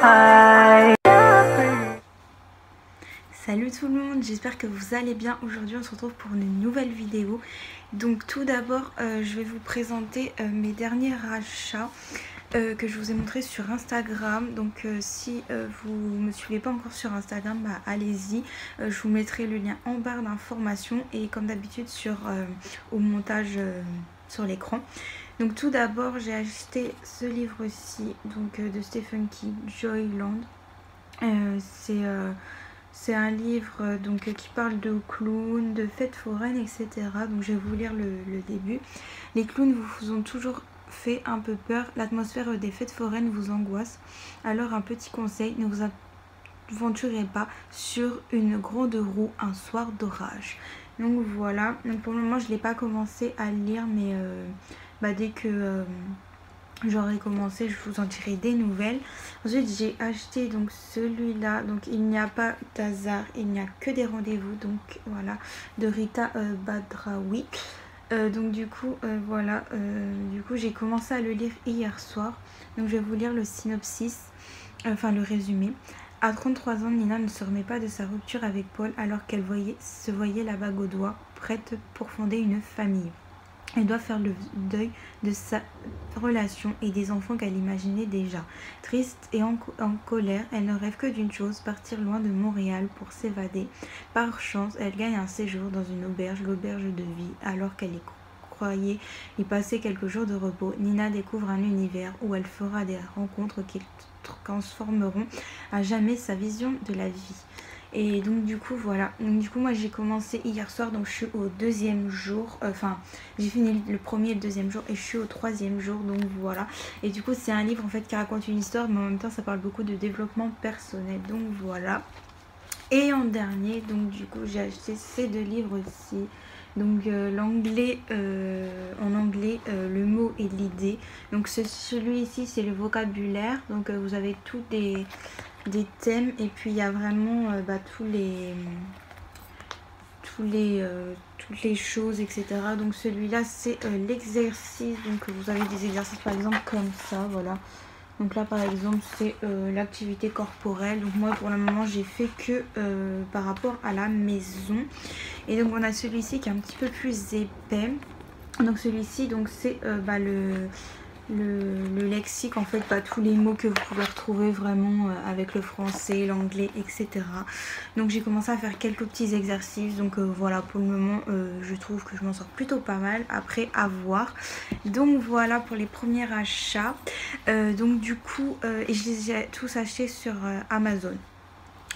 Salut tout le monde, j'espère que vous allez bien. Aujourd'hui on se retrouve pour une nouvelle vidéo. Donc tout d'abord je vais vous présenter mes derniers achats que je vous ai montré sur Instagram. Donc si vous ne me suivez pas encore sur Instagram, bah, allez-y, je vous mettrai le lien en barre d'informations et comme d'habitude au montage sur l'écran. Donc tout d'abord j'ai acheté ce livre-ci de Stephen King, Joyland. C'est un livre qui parle de clowns, de fêtes foraines, etc. Donc je vais vous lire le début. Les clowns vous ont toujours fait un peu peur. L'atmosphère des fêtes foraines vous angoisse. Alors un petit conseil, ne vous aventurez pas sur une grande roue un soir d'orage. Donc voilà. Donc pour le moment je ne l'ai pas commencé à lire, mais dès que... j'aurai commencé, je vous en dirai des nouvelles. Ensuite j'ai acheté donc celui-là, donc il n'y a pas d'hasard, il n'y a que des rendez-vous, donc voilà, de Rita Badrawi. Donc du coup voilà, j'ai commencé à le lire hier soir. Donc je vais vous lire le synopsis, enfin le résumé. À 33 ans, Nina ne se remet pas de sa rupture avec Paul alors qu'elle se voyait la bague au doigt, prête pour fonder une famille. Elle doit faire le deuil de sa relation et des enfants qu'elle imaginait déjà. Triste et en colère, elle ne rêve que d'une chose, partir loin de Montréal pour s'évader. Par chance, elle gagne un séjour dans une auberge, l'auberge de vie, alors qu'elle croyait y passer quelques jours de repos. Nina découvre un univers où elle fera des rencontres qui transformeront à jamais sa vision de la vie. Et donc du coup voilà, donc du coup moi j'ai commencé hier soir, donc je suis au deuxième jour, j'ai fini le premier et le deuxième jour et je suis au troisième jour, donc voilà. Et du coup c'est un livre en fait qui raconte une histoire, mais en même temps ça parle beaucoup de développement personnel, donc voilà. Et en dernier, donc du coup j'ai acheté ces deux livres ici. Donc l'anglais, en anglais, le mot et l'idée. Donc celui-ci c'est le vocabulaire, donc vous avez tous des thèmes et puis il y a vraiment toutes les choses, etc. Donc celui-là c'est l'exercice, donc vous avez des exercices par exemple comme ça, voilà. Donc là par exemple c'est l'activité corporelle. Donc moi pour le moment j'ai fait que par rapport à la maison. Et donc on a celui-ci qui est un petit peu plus épais. Donc celui-ci donc c'est le lexique, en fait, tous les mots que vous pouvez retrouver vraiment avec le français, l'anglais, etc. Donc j'ai commencé à faire quelques petits exercices, donc voilà, pour le moment je trouve que je m'en sors plutôt pas mal, après à voir. Donc voilà pour les premiers achats. Donc du coup et je les ai tous achetés sur Amazon.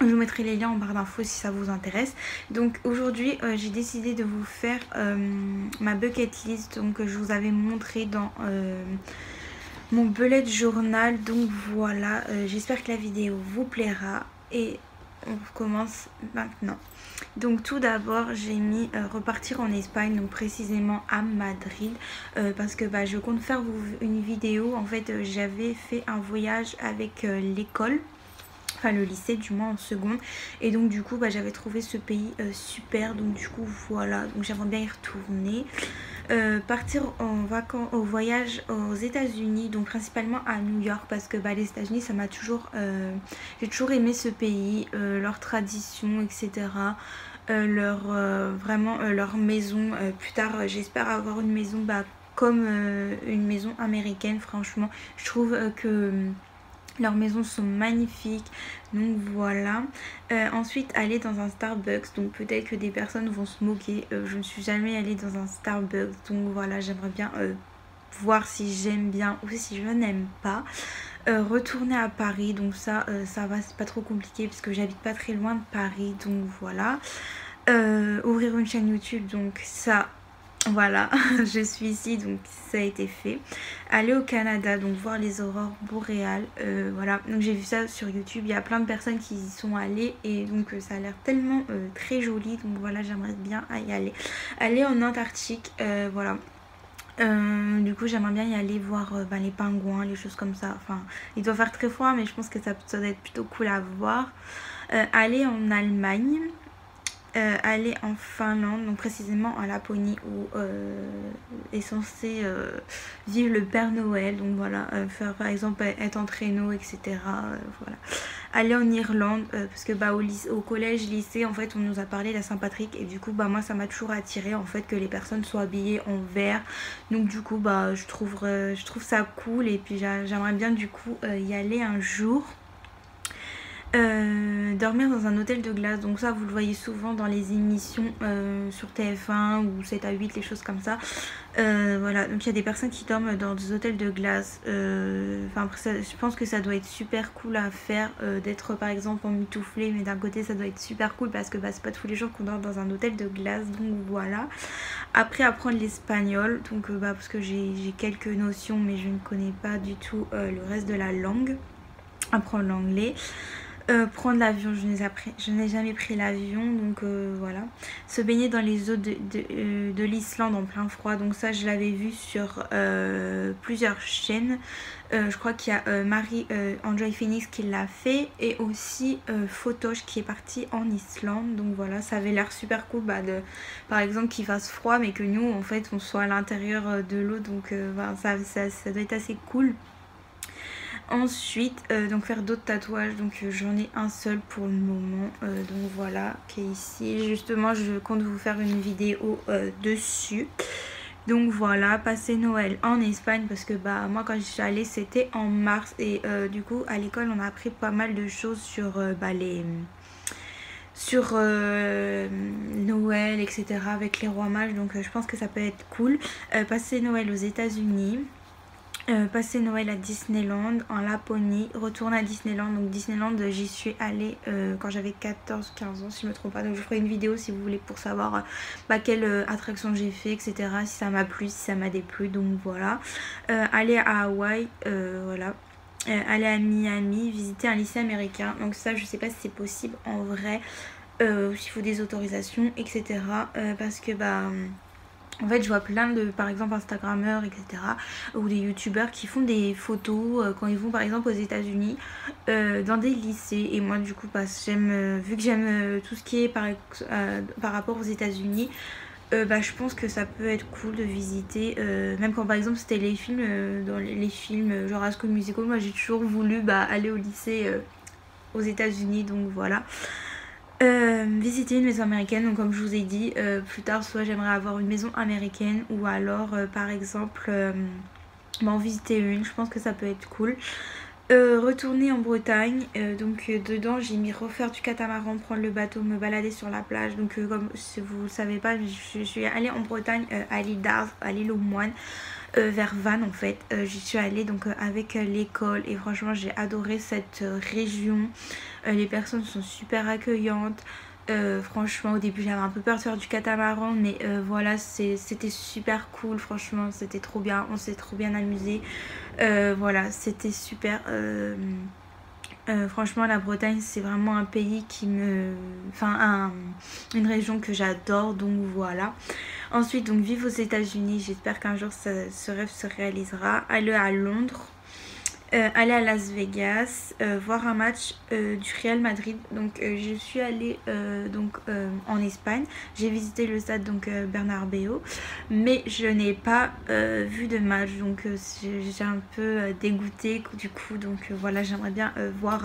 Je vous mettrai les liens en barre d'infos si ça vous intéresse. Donc aujourd'hui j'ai décidé de vous faire ma bucket list, donc que je vous avais montré dans mon bullet journal. Donc voilà, j'espère que la vidéo vous plaira et on commence maintenant. Donc tout d'abord j'ai mis repartir en Espagne, donc précisément à Madrid, parce que je compte faire une vidéo. En fait j'avais fait un voyage avec l'école, enfin le lycée du moins en seconde, et donc du coup j'avais trouvé ce pays super, donc du coup voilà, donc j'aimerais bien y retourner. Partir en vacances, au voyage aux États-Unis, donc principalement à New York, parce que les États-Unis ça m'a toujours j'ai toujours aimé ce pays, leurs traditions, etc. Vraiment leur maison. Plus tard j'espère avoir une maison comme une maison américaine. Franchement je trouve que leurs maisons sont magnifiques, donc voilà. Ensuite aller dans un Starbucks, donc peut-être que des personnes vont se moquer, je ne suis jamais allée dans un Starbucks, donc voilà, j'aimerais bien voir si j'aime bien ou si je n'aime pas. Retourner à Paris, donc ça va, c'est pas trop compliqué parce que j'habite pas très loin de Paris, donc voilà. Ouvrir une chaîne YouTube, donc ça voilà, je suis ici, donc ça a été fait. Aller au Canada, donc voir les aurores boréales, voilà. Donc j'ai vu ça sur YouTube, il y a plein de personnes qui y sont allées et donc ça a l'air tellement très joli, donc voilà, j'aimerais bien y aller. Aller en Antarctique, voilà. Du coup j'aimerais bien y aller voir les pingouins, les choses comme ça. Enfin il doit faire très froid, mais je pense que ça doit être plutôt cool à voir. Aller en Allemagne, aller en Finlande, donc précisément à Laponie où est censé vivre le Père Noël. Donc voilà, faire par exemple être en traîneau, etc. Voilà. Aller en Irlande parce que au collège, lycée, en fait on nous a parlé de la Saint-Patrick et du coup moi ça m'a toujours attiré en fait que les personnes soient habillées en vert. Donc du coup je trouve ça cool et puis j'aimerais bien du coup y aller un jour. Dormir dans un hôtel de glace, donc ça vous le voyez souvent dans les émissions sur TF1 ou 7 à 8, les choses comme ça. Voilà, donc il y a des personnes qui dorment dans des hôtels de glace. Après ça, je pense que ça doit être super cool à faire, d'être par exemple en mitouflé, mais d'un côté ça doit être super cool parce que c'est pas tous les jours qu'on dort dans un hôtel de glace, donc voilà. Après apprendre l'espagnol, donc parce que j'ai quelques notions mais je ne connais pas du tout le reste de la langue. Apprendre l'anglais. Prendre l'avion, je n'ai jamais pris l'avion, donc voilà. Se baigner dans les eaux de l'Islande en plein froid, donc ça je l'avais vu sur plusieurs chaînes. Je crois qu'il y a Marie Enjoy Phoenix qui l'a fait et aussi Photosh qui est partie en Islande. Donc voilà, ça avait l'air super cool par exemple qu'il fasse froid mais que nous en fait on soit à l'intérieur de l'eau, donc ça doit être assez cool. Ensuite donc faire d'autres tatouages, donc j'en ai un seul pour le moment, donc voilà, qui est ici. Justement je compte vous faire une vidéo dessus. Donc voilà, passer Noël en Espagne parce que moi quand j'y suis allée c'était en mars et du coup à l'école on a appris pas mal de choses sur Noël, etc. avec les rois mages, donc je pense que ça peut être cool. Passer Noël aux États-Unis. Passer Noël à Disneyland, en Laponie, retourner à Disneyland. Donc Disneyland j'y suis allée quand j'avais 14-15 ans si je me trompe pas. Donc je ferai une vidéo si vous voulez pour savoir quelle attraction j'ai fait, etc. Si ça m'a plu, si ça m'a déplu. Donc voilà. Aller à Hawaï, voilà. Aller à Miami, visiter un lycée américain. Donc ça je sais pas si c'est possible en vrai. S'il faut des autorisations, etc. Parce que en fait je vois plein de par exemple instagrammeurs, etc. ou des youtubeurs qui font des photos quand ils vont par exemple aux États-Unis dans des lycées. Et moi du coup vu que j'aime tout ce qui est par rapport aux États-Unis, je pense que ça peut être cool de visiter, même quand par exemple c'était les films, dans les films genre High School Musical, moi j'ai toujours voulu aller au lycée aux États-Unis, donc voilà. Visiter une maison américaine, donc comme je vous ai dit plus tard, soit j'aimerais avoir une maison américaine ou alors par exemple en visiter une, je pense que ça peut être cool. Retourner en Bretagne, donc dedans j'ai mis refaire du catamaran, prendre le bateau, me balader sur la plage. Donc comme si vous ne savez pas, je suis allée en Bretagne à l'île d'Ars, à l'île aux Moines, vers Vannes en fait. J'y suis allée donc avec l'école et franchement j'ai adoré cette région. Les personnes sont super accueillantes. Franchement au début j'avais un peu peur de faire du catamaran, mais voilà, c'était super cool, franchement c'était trop bien, on s'est trop bien amusé. Voilà, c'était super. Franchement la Bretagne c'est vraiment un pays qui une région que j'adore, donc voilà. Ensuite donc vivre aux États-Unis, j'espère qu'un jour ce rêve se réalisera. Aller à Londres, aller à Las Vegas, voir un match du Real Madrid. Donc je suis allée en Espagne, j'ai visité le stade Bernabéu, mais je n'ai pas vu de match, donc j'ai un peu dégoûtée du coup, donc voilà, j'aimerais bien voir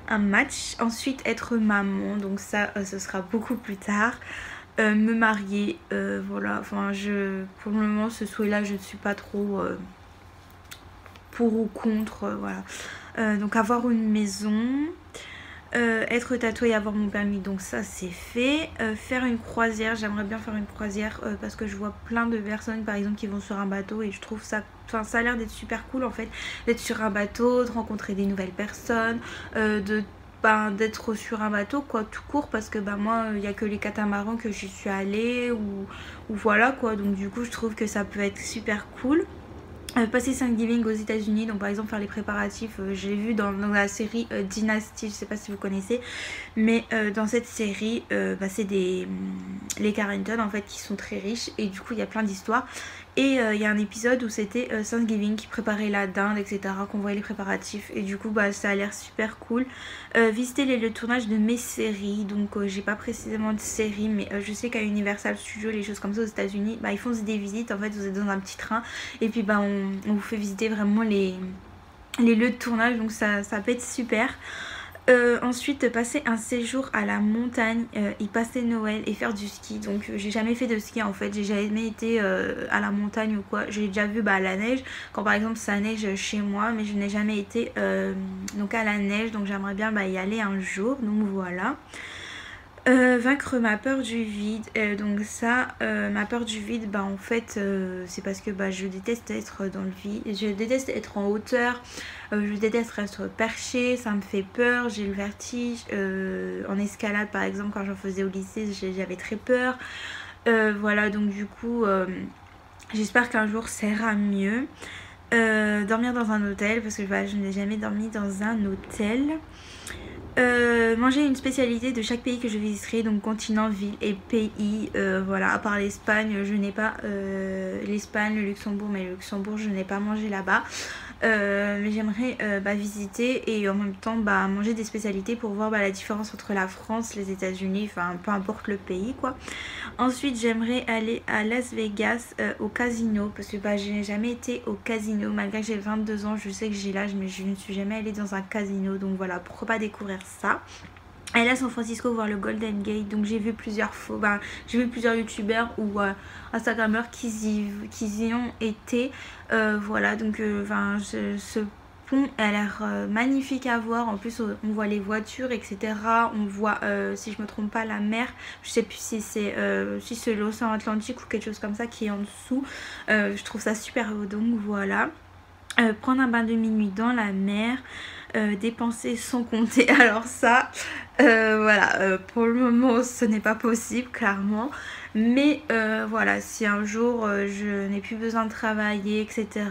un match. Ensuite être maman, donc ça ce sera beaucoup plus tard. Me marier, voilà, pour le moment ce souhait là je ne suis pas trop pour ou contre, voilà. Donc avoir une maison, être tatouée et avoir mon permis, donc ça c'est fait. Faire une croisière, j'aimerais bien faire une croisière parce que je vois plein de personnes par exemple qui vont sur un bateau et je trouve ça, ça a l'air d'être super cool en fait, d'être sur un bateau, de rencontrer des nouvelles personnes, d'être sur un bateau quoi, tout court, parce que moi il n'y a que les catamarans que j'y suis allée ou voilà quoi, donc du coup je trouve que ça peut être super cool. Passer Thanksgiving aux États-Unis, donc par exemple faire les préparatifs, je l'ai vu dans la série Dynasty, je sais pas si vous connaissez, mais dans cette série c'est les Carrington en fait qui sont très riches et du coup il y a plein d'histoires Et il y a un épisode où c'était Thanksgiving qui préparait la dinde, etc., qu'on voyait les préparatifs, et du coup bah ça a l'air super cool. Visiter les lieux de tournage de mes séries, donc j'ai pas précisément de série, mais je sais qu'à Universal Studios, les choses comme ça aux États-Unis, bah ils font des visites. En fait vous êtes dans un petit train et puis bah on vous fait visiter vraiment les lieux de tournage, donc ça peut être super. Ensuite passer un séjour à la montagne, y passer Noël et faire du ski. Donc j'ai jamais fait de ski en fait, j'ai jamais été à la montagne ou quoi. J'ai déjà vu la neige quand par exemple ça neige chez moi, mais je n'ai jamais été donc à la neige, donc j'aimerais bien y aller un jour, donc voilà. Vaincre ma peur du vide, donc ça ma peur du vide en fait c'est parce que je déteste être dans le vide, je déteste être en hauteur, je déteste être perché, ça me fait peur, j'ai le vertige, en escalade par exemple quand j'en faisais au lycée j'avais très peur, voilà, donc du coup j'espère qu'un jour ça ira mieux. Dormir dans un hôtel parce que je n'ai jamais dormi dans un hôtel. Manger une spécialité de chaque pays que je visiterai, donc continent, ville et pays, voilà, à part l'Espagne, je n'ai pas l'Espagne, le Luxembourg, mais le Luxembourg je n'ai pas mangé là-bas, mais j'aimerais visiter et en même temps manger des spécialités pour voir la différence entre la France, les États-Unis, enfin peu importe le pays quoi. Ensuite j'aimerais aller à Las Vegas au casino parce que je n'ai jamais été au casino, malgré que j'ai 22 ans, je sais que j'ai l'âge mais je ne suis jamais allée dans un casino, donc voilà, pourquoi pas découvrir ça. Aller à San Francisco voir le Golden Gate, donc j'ai vu plusieurs youtubeurs ou instagrammeurs qui y ont été, voilà, donc ce pont a l'air magnifique à voir. En plus on voit les voitures etc, on voit si je me trompe pas la mer, je sais plus si c'est l'océan Atlantique ou quelque chose comme ça qui est en dessous, je trouve ça super beau, donc voilà. Prendre un bain de minuit dans la mer, dépenser sans compter, alors ça voilà, pour le moment ce n'est pas possible clairement, mais voilà, si un jour je n'ai plus besoin de travailler etc,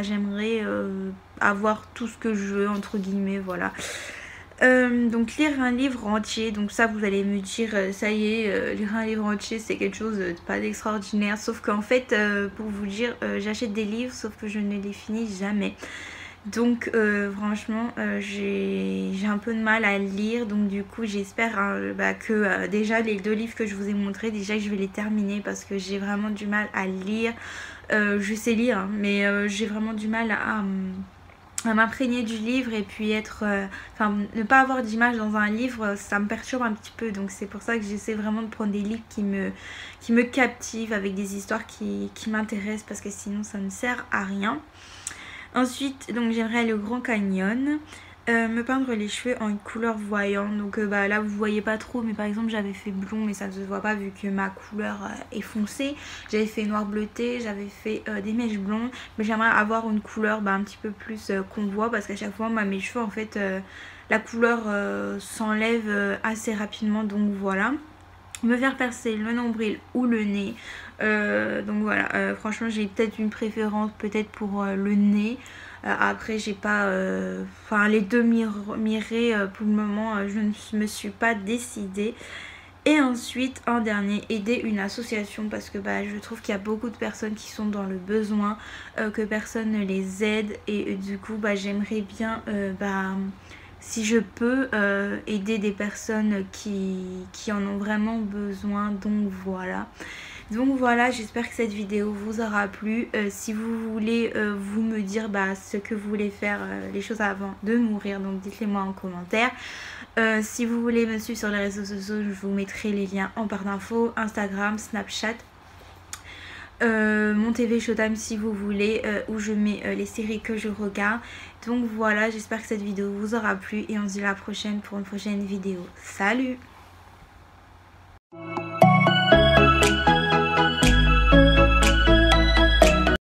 j'aimerais avoir tout ce que je veux entre guillemets, voilà. Donc lire un livre entier, donc ça vous allez me dire ça y est, lire un livre entier c'est quelque chose de pas d'extraordinaire, sauf qu'en fait pour vous dire j'achète des livres sauf que je ne les finis jamais, donc franchement j'ai un peu de mal à lire, donc du coup j'espère que déjà les 2 livres que je vous ai montrés, déjà que je vais les terminer parce que j'ai vraiment du mal à lire, je sais lire hein, mais j'ai vraiment du mal à m'imprégner du livre et puis ne pas avoir d'image dans un livre, ça me perturbe un petit peu, donc c'est pour ça que j'essaie vraiment de prendre des livres qui me captivent, avec des histoires qui m'intéressent, parce que sinon ça ne sert à rien. Ensuite donc j'aimerais aller au Grand Canyon, me peindre les cheveux en une couleur voyante, donc là vous voyez pas trop, mais par exemple j'avais fait blond mais ça ne se voit pas vu que ma couleur est foncée, j'avais fait noir bleuté, j'avais fait des mèches blondes, mais j'aimerais avoir une couleur un petit peu plus qu'on voit, parce qu'à chaque fois mes cheveux en fait la couleur s'enlève assez rapidement, donc voilà. Me faire percer le nombril ou le nez, donc voilà, franchement j'ai peut-être une préférence peut-être pour le nez. Après j'ai pas les deux m'iraient pour le moment, je ne me suis pas décidée. Et ensuite en dernier, aider une association, parce que je trouve qu'il y a beaucoup de personnes qui sont dans le besoin, que personne ne les aide, et du coup j'aimerais bien si je peux aider des personnes qui en ont vraiment besoin, donc voilà. Donc voilà, j'espère que cette vidéo vous aura plu. Si vous voulez vous me dire ce que vous voulez faire, les choses avant de mourir, donc dites-les moi en commentaire. Si vous voulez me suivre sur les réseaux sociaux, je vous mettrai les liens en barre d'infos, Instagram, Snapchat, mon TV Showtime si vous voulez, où je mets les séries que je regarde. Donc voilà, j'espère que cette vidéo vous aura plu et on se dit à la prochaine pour une prochaine vidéo. Salut!